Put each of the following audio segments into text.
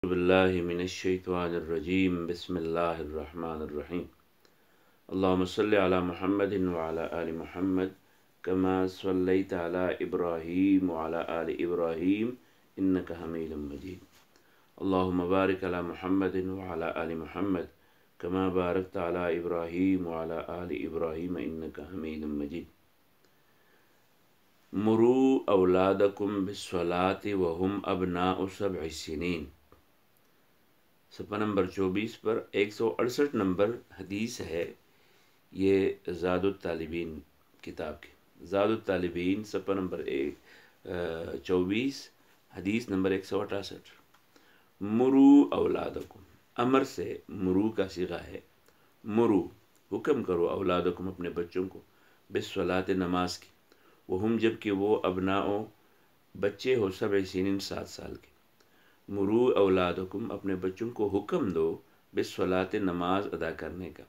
باللہ من الشیطان الرجیم بسم اللہ الرحمن الرحیم اللہم صلی علی محمد وعلی آل محمد کما صلیت علی ابراہیم وعلی آل ابراہیم انک حمید مجید اللہم بارک علی محمد وعلی آل محمد کما بارکت علی ابراہیم وعلی آل ابراہیم انک حمید مجید مروا اولادکم بالصلاۃ وہم ابناء 7 سنین۔ صفحہ نمبر 24 پر 168 نمبر حدیث ہے۔ یہ زاد الطالبین کتاب کی زاد الطالبین صفحہ نمبر 24 حدیث نمبر 168۔ مرو اولادکم، امر سے مرو کا صیغہ ہے۔ مرو حکم کرو، اولادکم اپنے بچوں کو، بالصلاۃ نماز کی، وہم جب کہ وہ ابناء بچے ہو 7 سنین 7 سال کے۔ مرو اولادکم اپنے بچوں کو حکم دو، بالصلاۃ نماز ادا کرنے کا،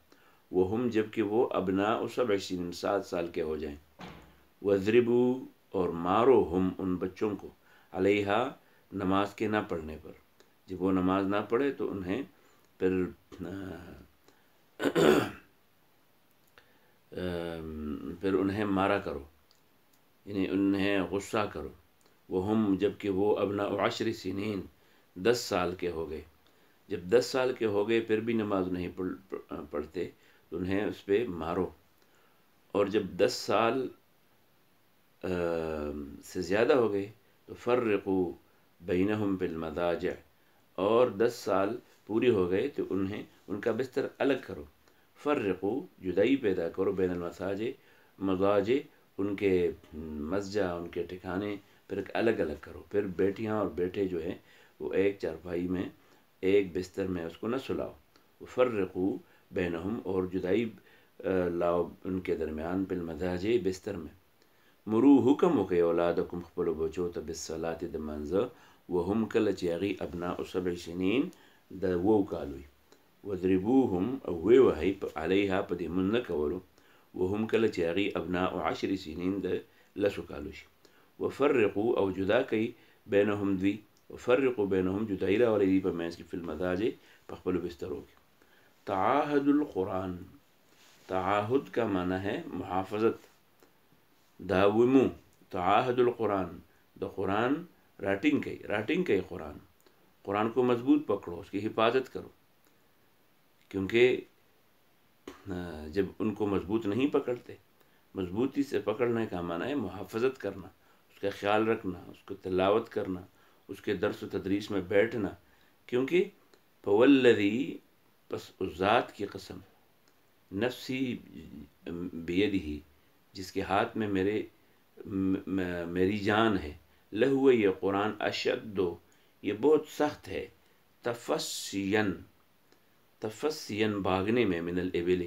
وہم جب کہ وہ ابناء 7 سنین 7 سال کے ہو جائیں۔ وَاضْرِبُوا اور مارو ہم ان بچوں کو، علیہا نماز کے نہ پڑھنے پر، جب وہ نماز نہ پڑھے تو انہیں پھر انہیں مارا کرو، یعنی انہیں غصہ کرو۔ وہم جب کہ وہ ابناء 10 سنین 10 سال کے ہو گئے، جب 10 سال کے ہو گئے پھر بھی نماز نہیں پڑھتے تو انہیں اس پہ مارو۔ اور جب 10 سال سے زیادہ ہو گئے تو فرقوا بینہم بالمضاجع، اور 10 سال پوری ہو گئے تو انہیں ان کا بستر الگ کرو۔ فرقوا جدائی پیدا کرو، بین المضاجع مضاجع ان کے مضجع ان کے ٹھکانے پھر الگ الگ کرو۔ پھر بیٹیاں اور بیٹے جو ہیں وہ ایک چارپائی میں ایک بستر میں اس کو نہ سلاؤ۔ فرقوا بینہم اور جدائی لاؤ ان کے درمیان، بالمضاجع بستر میں۔ مرو حکم وکي اولادکم خپلو بچو ته بالصلاة د منځه وهم کله چې هغوی ابناء 7 سنین د 7 کالو وي. وضربوهم او وهي علیها په دې مونځ نه کولو، وهم کله چې هغوی ابناء 10 سنین د 10 کالو شي. وفرقوا او جدا کوي بینهم دوی، وفرقوا بینهم جدائی راولئ دوی په منځ کې، فی المضاجع په خپلو بسترو کې۔ تعاهد القرآن، تعاہد کا معنی ہے محافظت، داومو تعاہد القرآن، دا قرآن راٹنگ کئی قرآن کو مضبوط پکڑو، اس کی حفاظت کرو، کیونکہ جب ان کو مضبوط نہیں پکڑتے، مضبوطی سے پکڑنے کا معنی ہے محافظت کرنا، اس کا خیال رکھنا، اس کو تلاوت کرنا، اس کے درس و تدریس میں بیٹھنا، کیونکہ فوالذی پس اس ذات کی قسم، نفسی بیدہ جس کے ہاتھ میں میری جان ہے، لہو یہ قرآن اشد یہ بہت سخت ہے، تفسین بھاگنے میں، من الابل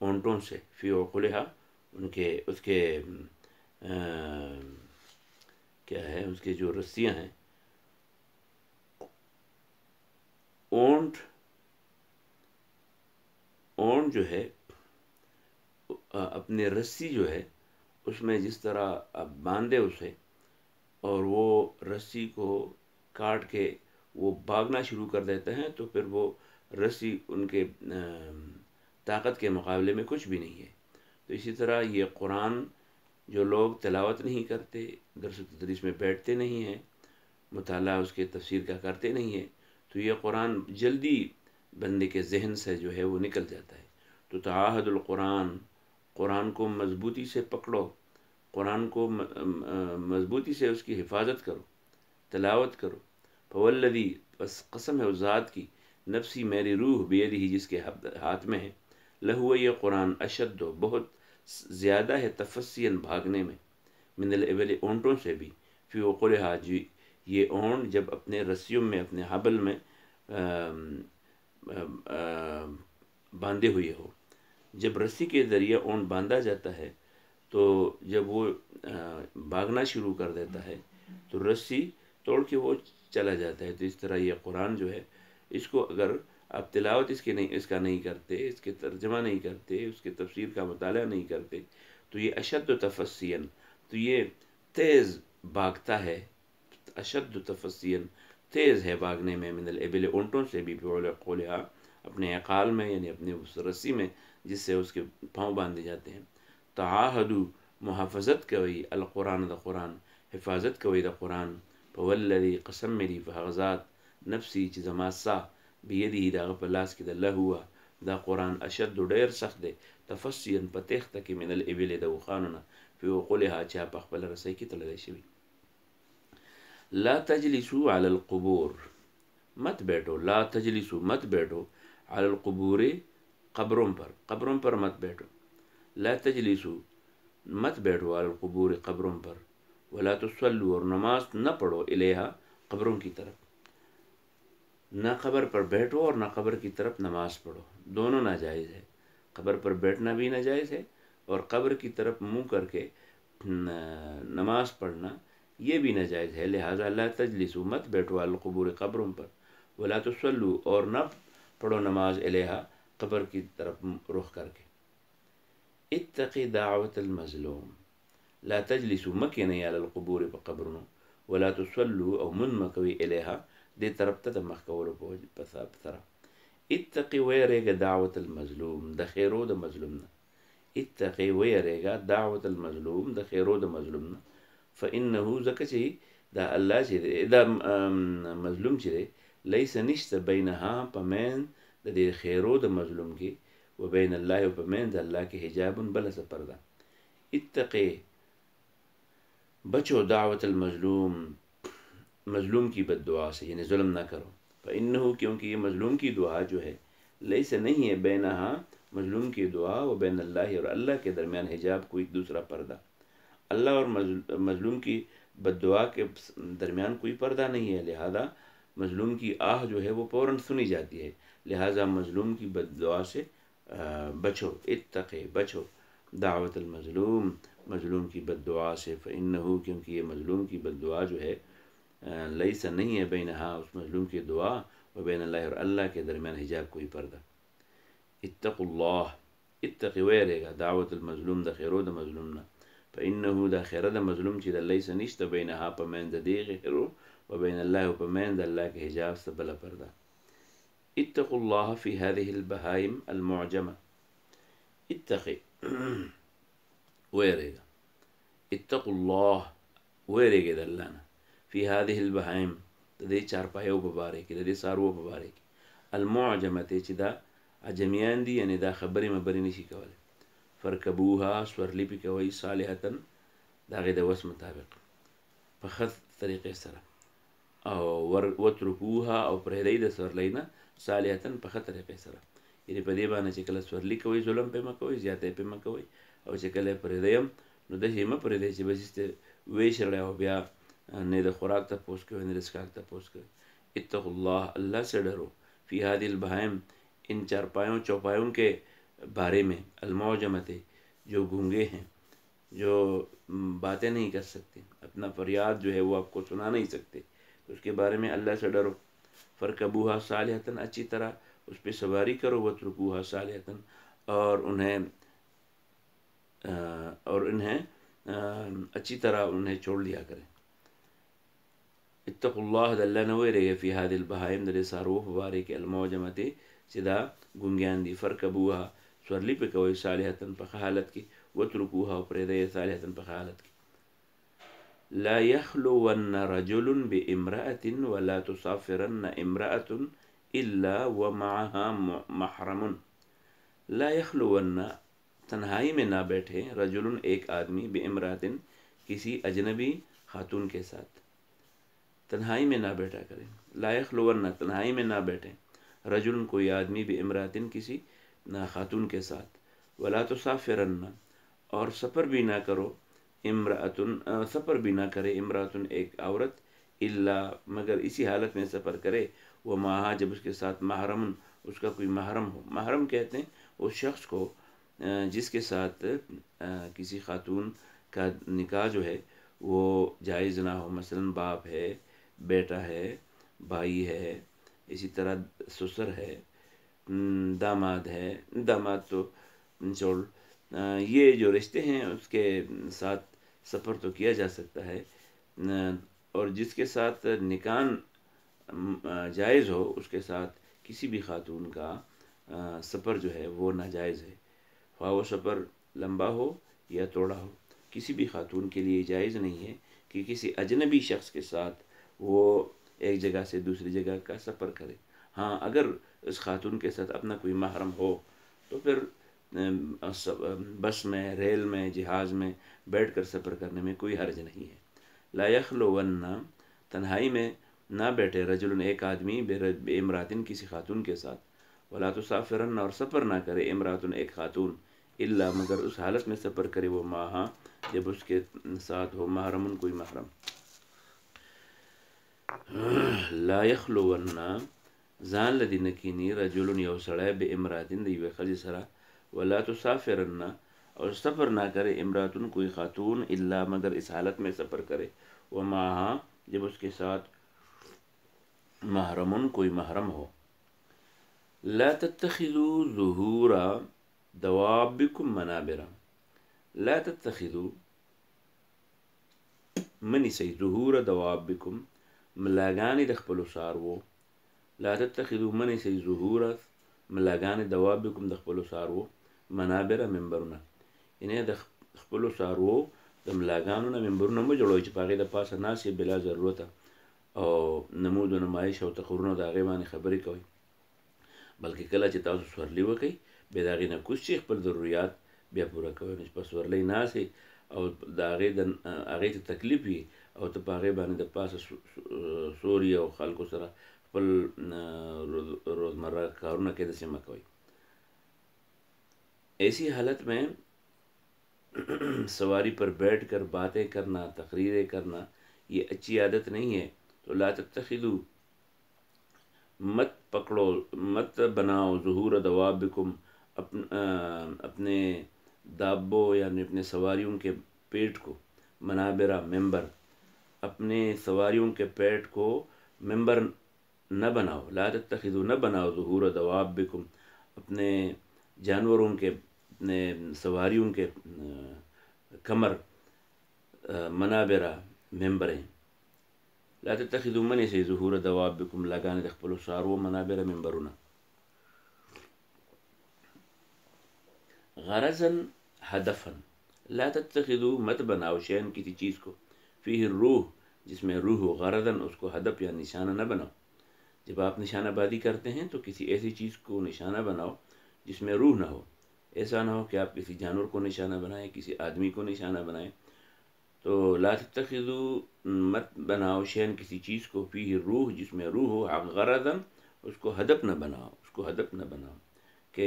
اونٹوں سے، فی عقلہا اس کے کیا ہے، اس کے جو رسیاں ہیں، اونٹ جو ہے اپنے رسی جو ہے اس میں جس طرح اب باندھے اسے اور وہ رسی کو کاٹ کے وہ بھاگنا شروع کر دیتے ہیں، تو پھر وہ رسی ان کے طاقت کے مقابلے میں کچھ بھی نہیں ہے۔ تو اسی طرح یہ قرآن جو لوگ تلاوت نہیں کرتے، درس و تدریس میں بیٹھتے نہیں ہیں، مطالعہ اس کے تفسیر کا کرتے نہیں ہیں، تو یہ قرآن جلدی بندے کے ذہن سے جو ہے وہ نکل جاتا ہے۔ تو تعاہد القرآن، قرآن کو مضبوطی سے پکڑو، قرآن کو مضبوطی سے اس کی حفاظت کرو، تلاوت کرو۔ فوالذی بس قسم ہے اس ذات کی، نفسی میری روح بیدہ جس کے ہاتھ میں ہے، لہو یہ قرآن اشد بہت زیادہ ہے، تفسین بھاگنے میں، من الابل اونٹوں سے بھی، فی عقلہا جی یہ اونٹ جب اپنے رسیوں میں، اپنے حبل میں باندھے ہوئے ہو، جب رسی کے ذریعے اونٹ باندھا جاتا ہے تو جب وہ بھاگنا شروع کر دیتا ہے تو رسی توڑ کے وہ چلا جاتا ہے۔ تو اس طرح یہ قرآن جو ہے، اس کو اگر آپ تلاوت اس کا نہیں کرتے، اس کے ترجمہ نہیں کرتے، اس کے تفسیر کا مطالعہ نہیں کرتے، تو یہ اشد تفسین، تو یہ تیز بھاگتا ہے، اشد تفسین تیز ہے بھاگنے میں، من الابل اونٹوں سے بھی، بعقولها اپنے عقال میں، یعنی اپنے اس رسی میں جس سے اس کے پاؤں باندھے جاتے ہیں. تعاہدوا محافظت کوي القرآن دا قرآن، حفاظت کوي دا قرآن. فوالذي قسم میری فغزات نفسی چې زما سا بیده دا په لاس کې د لهوا دا قرآن اشد ډیر سخت دی تفصیلا په تیخته کې من الابل د وخانونه فی عقولها چې په خپل رسۍ کې تړلی شوي. لا تجلسوا علی القبور مت بیٹھو، لا تجلسوا مت بیٹھو علی القبور قبروں پر مت بیٹھو. لا تجلسوا مت بیٹھو علی القبور قبروں پر. ولا تصلوا اور نماز نہ پڑھو الیہا قبروں کی طرف. نہ قبر پر بیٹھو اور نہ قبر کی طرف نماز پڑھو، دونوں ناجائز ہے. قبر پر بیٹھنا بھی ناجائز ہے اور قبر کی طرف منہ کر کے نماز پڑھنا یہ بھی ناجائز ہے. لہٰذا لا تجلسوا مت بیٹھو علی القبور قبروں پر. ولا تصلوا اور نہ پڑھو نماز الیہا قبر کی طرف رخ کر کے. اتقی دعوت المظلوم لا تجلسوا مکی نہیں علی القبور په قبرونو. ولا تصلوا او من مکوي الیها دې طرف ته د مخ کولو په طرف. اتقی ویریږه دعوت المظلوم د خیرو د مظلوم نه. اتقی ویریږه دعوت المظلوم د خیرو د مظلوم نه. فانه ځکه چې دا الله چې دا مظلوم چې دی لیس نشته بینها په مین د دې خیرو د مظلوم کې و بین الله او په مین د الله کې حجاب بله څه پرده. اتقی بچو دعوت المظلوم مظلوم کی بد دعا سے، یعنی ظلم نہ کرو. فإنه کیونکہ یہ مظلوم کی دعا جو ہے لیس نہیں ہے بینہا مظلوم کی دعا و بین اللہ اور اللہ کے درمیان حجاب کوئی دوسرا پردہ. اللہ اور مظلوم کی بد دعا کے درمیان کوئی پردہ نہیں ہے. لہذا مظلوم کی آہ جو ہے وہ فوراً سنی جاتی ہے. لہذا مظلوم کی بد دعا سے بچو. اتقی بچو دعوت المظلوم مظلوم کی بد دعا سے. فإنه کیونکہ یہ مظلوم کی بد دعا جو ہے لیس نہیں ہے بینہا اس مظلوم کی دعا و بین اللہ اور اللہ کے درمیان حجاب کوئی پردہ. اتقوا اللہ اتقی ویرے گا دعوت المظلوم دا خیرو دا مظلوم نا. فإنه دا خیر دا مظلوم چی دا لیس نشتا بینہا پمین دا دی خیرو و بین اللہ و پمین دا اللہ کے حجاب سے بلا پردہ. اتقوا اللہ فی هذه البہائم المعجمہ. اتقی ویرے گا اتقوا اللہ ویرے گا دا اللہ نا فی هذه البہائم دا دے چارپایو پبارے کی دا دے سارو پبارے کی المعجمت چی دا عجمیان دی یعنی دا خبری مبری نشی کولے. فرکبوها سورلی پی کوئی صالحتاً دا غید وس مطابق پخت طریقے سرا او وترکوها او پرہدئی دا سورلینا صالحتاً پخت طریقے سرا. یعنی پا دیبانا چکل سورلی کوئی ظلم پی مکوئی زیادہ پی مکوئی او چکل پرہدئیم نو دا ہی مپرہدئی چی بسیستے ویش رڑے ہو بیا نے دا خوراک تا پوس کوئی نے رسکاک تا پوس کوئی. اتقوا اللہ اللہ سے ڈرو فی هذه البہائم ان چارپایوں چوپایوں کے بارے میں المعجمت جو گونگے ہیں جو باتیں نہیں کر سکتے اپنا فریاد جو ہے وہ آپ کو سنا نہیں سکتے تو اس کے بارے میں اللہ سے ڈرو. فرکبوها صالحتاً اچھی طرح اس پہ سواری کرو. وترکوها صالحتاً اور انہیں اچھی طرح انہیں چھوڑ دیا کریں. اتقوا اللہ دا اللہ نویرے گا فی هذه البہائم دا سارو فبارک المعجمت چدا گنگیان دی. فرکبوها سورلی پہ کوئی صالحتاً پخ حالت کی. وترکوها پریدے صالحتاً پخ حالت کی. لا یخلون رجل بامرأة ولا تصافرن امرأة الا ومعها محرم. لا یخلون تنہائی میں نہ بیٹھے رجل ایک آدمی بامرأة کسی اجنبی خاتون کے ساتھ. تنہائی میں نہ بیٹھا کریں. لا یخلون تنہائی میں نہ بیٹھیں رجل کوئی آدمی بامرأة کسی خاتون کے ساتھ. ولا تسافرن اور سفر بھی نہ کرو سفر بھی نہ کرے امرأة ایک عورت الا مگر اسی حالت میں سفر کرے وہ ماہا جب اس کے ساتھ محرم اس کا کوئی محرم ہو. محرم کہتے ہیں اس شخص کو جس کے ساتھ کسی خاتون کا نکاح جو ہے وہ جائز نہ ہو. مثلا باپ ہے، بیٹا ہے، بھائی ہے، اسی طرح سسر ہے، داماد ہے. داماد تو چھوڑ یہ جو رشتے ہیں اس کے ساتھ سفر تو کیا جا سکتا ہے. اور جس کے ساتھ نکاح جائز ہو اس کے ساتھ کسی بھی خاتون کا سفر جو ہے وہ ناجائز ہے، خواہ وہ سفر لمبا ہو یا توڑا ہو، کسی بھی خاتون کے لیے جائز نہیں ہے کہ کسی اجنبی شخص کے ساتھ وہ ایک جگہ سے دوسری جگہ کا سفر کرے۔ ہاں اگر اس خاتون کے ساتھ اپنا کوئی محرم ہو تو پھر بس میں، ریل میں، جہاز میں بیٹھ کر سفر کرنے میں کوئی حرج نہیں ہے۔ لا یخلون، تنہائی میں نہ بیٹھے، رجل ایک آدمی، بے امراتن کسی خاتون کے ساتھ، ولا تسافرن اور سفر نہ کرے، امراتن ایک خاتون، الا مگر اس حالت میں سفر کرے وہ ماہا جب اس کے ساتھ ہو محرم کوئی محرم۔ لا یخلون ځان لدی نکینی، رجل یو سړی، بے امراتن دی یوې ښځې سره، ولا تسافرن اور سفر نہ کرے، امراتن کوئی خاتون، الا مگر اس حالت میں سفر کرے، وماہا جب اس کے ساتھ محرم کوئی محرم ہو۔ لا تتخذوا ظہور دوابکم منابر، لا تتخذوا منی سی، ظہور دوابکم ملاگانی د خپلو څاروو، لا تتخذوا منی سی ظہور ملاگانی دوابکم د خپلو څاروو، منابر منبرونه، یعنی د خپلو څاروو د ملاګانو نه منبرونه مه جوړوئ چې په هغې د پاسه ناست یې بلا ضرورته او نمود و نمایش او تقریرونه د هغې باندې خبرې کوئ، بلکې کله چې تاسو سورلي وکئ بیا د هغې نه کوز شئ، خپل ضروریات بیا پوره کوئ. نو چې په سورلۍ ناست یې او د هغې ته تکلیف وي او ته په هغې باندې د پاسه سوري او خلکو سره خپل روزمرہ کارونه کې داسې مه کوئ. ایسی حالت میں سواری پر بیٹھ کر باتیں کرنا، تقریریں کرنا یہ اچھی عادت نہیں ہے. تو لا تتخذوا مت پکڑو، مت بناؤ، ظہور دوابکم اپنے دابوں یعنی اپنے سواریوں کے پیٹ کو، منابرہ ممبر، اپنے سواریوں کے پیٹ کو ممبر نہ بناؤ. لا تتخذوا نہ بناؤ، ظہور دوابکم اپنے جانوروں کے، اپنے سواریوں کے کمر، منابرہ ممبریں. لا تتخذوا منی سی ظہور دوابکم لگانے د خپلو څاروو، منابر ممبرونه. غرضا ہدفا، لا تتخذوا مت بناؤ، شین کسی چیز کو، فیہ الروح جس میں روح ہو، غرضا اس کو ہدف یا نشانہ نہ بناؤ. جب آپ نشانہ بازی کرتے ہیں تو کسی ایسی چیز کو نشانہ بناؤ جس میں روح نہ ہو. ایسا نہ ہو کہ آپ کسی جانور کو نشانہ بنائیں، کسی آدمی کو نشانہ بنائیں. تو لا تتخذوا مت بناؤ، شین کسی چیز کو، فیہ روح جس میں روح ہو، غرضا اس کو ہدف نہ بناؤ، اس کو ہدف نہ بناؤ کہ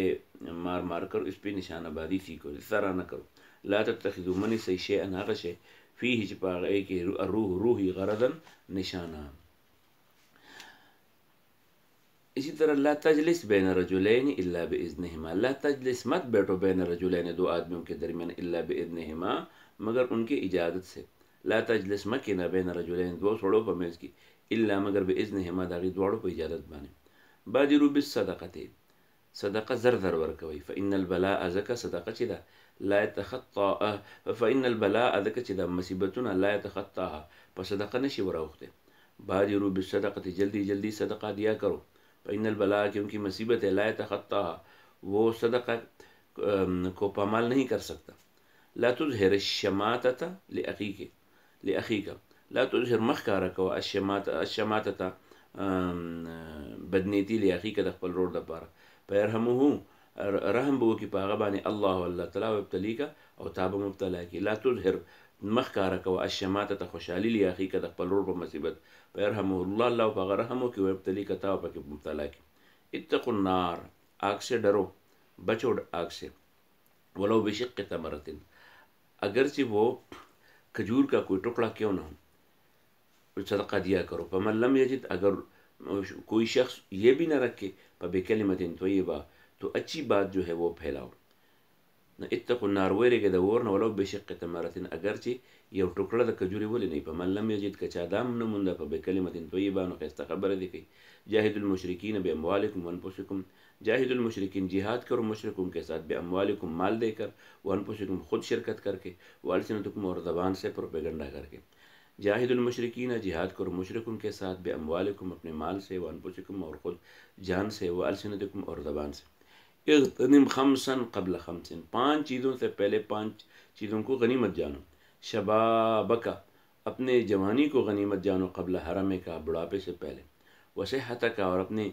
مار مار کر اس پہ نشانہ بازی سیکھو، اس طرح نہ کرو. لا تتخذوا منی سی شیئن هغه شی، فیہ چې په هغې کې روح روحی، غرضا نشانہ. اسی طرح لا تجلس بین رجلین الا باذنہما، لا تجلس مت بیٹھو بین رجلین دو آدمیوں کے درمیان، الا باذنہما مگر ان کے اجازت سے. لا تجلس مکینا بین رجلین دو سڑوں پر میز کی، الا مگر باذنہما داغی دوڑوں پر اجازت بانے. بادروا بالصدقۃ، صدقہ زر زر ورکوي. فإن البلاء ذکا صدقہ چدا لا يتخطى، فإن البلاء ذکا چدا مصیبتنا لا يتخطاها پس صدقہ نشی وراوختے. بادروا بالصدقۃ جلدی جلدی صدقہ دیا کرو. فإن البلاء کیونکہ مصیبت ہے، لا يتخطاها وہ صدقہ کو پامال نہیں کر سکتا. لا تظہر الشماتۃ لأخیک، لا تظہر مخکارا کو الشماتۃ بدنیتی لأخیک د خپل رور د پاره. فیرحمه رحم بو کی پاغه باندې الله الله تعالی وابتلیک او تاب مبتلا کی. لا تظهر مخکارا کو الشماتۃ خوشحالی لأخیک د خپل رور په مصیبت. فیرحمه الله الله پاغه رحم کی وابتلیک تاب پک مبتلا کی. اتقوا النار آگ سے ڈرو، بچو آگ سے. ولو بشق تمرۃ اگرچہ وہ کھجور کا کوئی ٹکڑا کیوں نہ ہو، صدقہ دیا کرو. فمن لم یجد اگر کوئی شخص یہ بھی نہ رکھے، فبکلمۃ طیبہ تو اچھی بات جو ہے وہ پھیلاؤ. اتقوا النار ویرے د اور ولو بشق تمرۃ اگرچہ یو ټوکړه د کجوري ولې نه. فمن لم یجد کچا دام نه مونده، فبکلمۃ طیبہ نو خسته خبره دی کوي. جاهد المشرکین باموالکم وانفسکم، جاہد المشرکین جہاد کرو مشرکوں کے ساتھ، باموالکم مال دے کر، وانفسکم خود شرکت کر کے، والسنتکم اور زبان سے پروپیگنڈا کر کے. جاہد المشرکین، جہاد کرو مشرکوں کے ساتھ، باموالکم اپنے مال سے، وانفسکم اور خود جان سے، والسنتکم اور زبان سے۔ اغتنم خمسا قبل خمس، 5 چیزوں سے پہلے 5 چیزوں کو غنیمت جانو۔ شبابک، اپنے جوانی کو غنیمت جانو، قبل حرمک، بڑھاپے سے پہلے۔ وصحتک، اور اپنی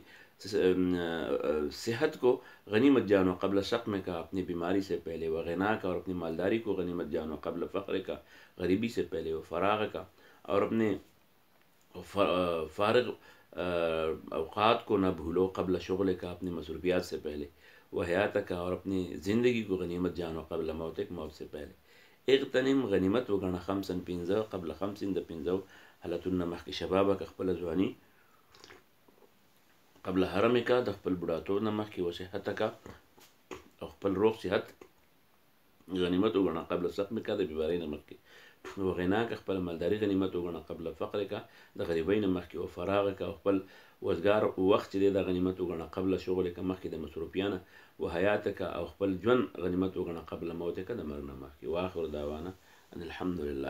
صحت کو غنیمت جانو، قبل سقمک، اپنی بیماری سے پہلے۔ وغناک، اور اپنی مالداری کو غنیمت جانو، قبل فقرک، غریبی سے پہلے۔ وفراغک، اور اپنے فارغ اوقات کو نہ بھولو، قبل شغلک، اپنی مصروفیات سے پہلے۔ وحیاتک، اور اپنی زندگی کو غنیمت جانو، قبل موتک، موت سے پہلے۔ اغتنم، غنیمت وگڼه، خمسن، 5 قبل خمسن، د 5 حالتونه مخکې، شبابک، خپل ځواني، قبل حرمک، د خپل بوډاتوب نه مخکې، وصحتک، او خپل روغ صحت غنیمت وګڼه، قبل سقمک، د بیمارۍ نه مخکې۔ وغناک، خپل مالداري غنیمت وګڼه، قبل فقرک، د غریبۍ نه مخکې۔ وفراغک، او خپل وزګار وخت چې دی دا غنیمت وګڼه، قبل شغلک، مخکې د مصروفیانه۔ وحیاتک، او خپل ژوند غنیمت وګڼه، قبل موتک، د مرګ نه مخکې۔ واخر دعوانا ان الحمد لله.